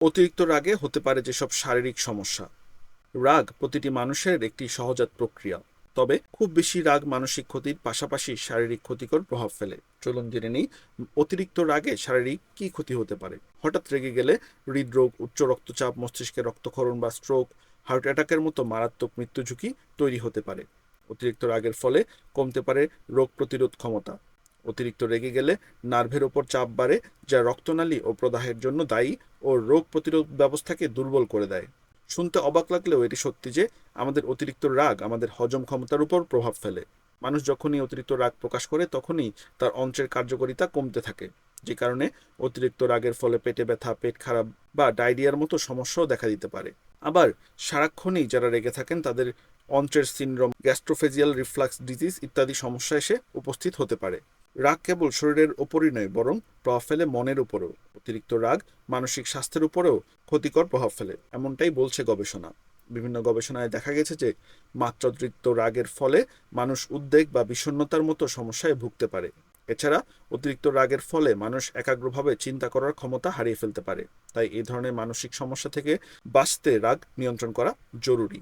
অতিরিক্ত রাগে হতে পারে যেসব শারীরিক সমস্যা। রাগ প্রতিটি মানুষের একটি সহজাত প্রক্রিয়া, তবে খুব বেশি রাগ মানসিক ক্ষতির পাশাপাশি শারীরিক ক্ষতিকর প্রভাব ফেলে। চলুন জেনে নিই অতিরিক্ত রাগে শারীরিক কি ক্ষতি হতে পারে। হঠাৎ রেগে গেলে হৃদরোগ, উচ্চ রক্তচাপ, মস্তিষ্কে রক্তক্ষরণ বা স্ট্রোক, হার্ট অ্যাটাকের মতো মারাত্মক মৃত্যু ঝুঁকি তৈরি হতে পারে। অতিরিক্ত রাগের ফলে কমতে পারে রোগ প্রতিরোধ ক্ষমতা। অতিরিক্ত রেগে গেলে নার্ভের ওপর চাপ বাড়ে, যা রক্তনালী ও প্রদাহের জন্য দায়ী ও রোগ প্রতিরোধ ব্যবস্থাকে দুর্বল করে দেয়। শুনতে অবাক লাগলেও এটি সত্যি যে আমাদের অতিরিক্ত রাগ আমাদের হজম ক্ষমতার উপর প্রভাব ফেলে। মানুষ যখনই অতিরিক্ত রাগ প্রকাশ করে তখনই তার অন্ত্রের কার্যকারিতা কমতে থাকে, যে কারণে অতিরিক্ত রাগের ফলে পেটে ব্যথা, পেট খারাপ বা ডায়রিয়ার মতো সমস্যাও দেখা দিতে পারে। আবার সারাক্ষণই যারা রেগে থাকেন তাদের অন্ত্রের সিনড্রোম, গ্যাস্ট্রোফেজিয়াল রিফ্লাক্স ডিজিজ ইত্যাদি সমস্যা এসে উপস্থিত হতে পারে। রাগ কেবল শরীরের ওপরই নয়, বরং প্রভাব ফেলে মনের উপরেও। অতিরিক্ত রাগ মানসিক স্বাস্থ্যের উপরেও ক্ষতিকর প্রভাব ফেলে, এমনটাই বলছে গবেষণা। বিভিন্ন গবেষণায় দেখা গেছে যে মাত্রাতিরিক্ত রাগের ফলে মানুষ উদ্বেগ বা বিষণ্ণতার মতো সমস্যায় ভুগতে পারে। এছাড়া অতিরিক্ত রাগের ফলে মানুষ একাগ্রভাবে চিন্তা করার ক্ষমতা হারিয়ে ফেলতে পারে। তাই এই ধরনের মানসিক সমস্যা থেকে বাঁচতে রাগ নিয়ন্ত্রণ করা জরুরি।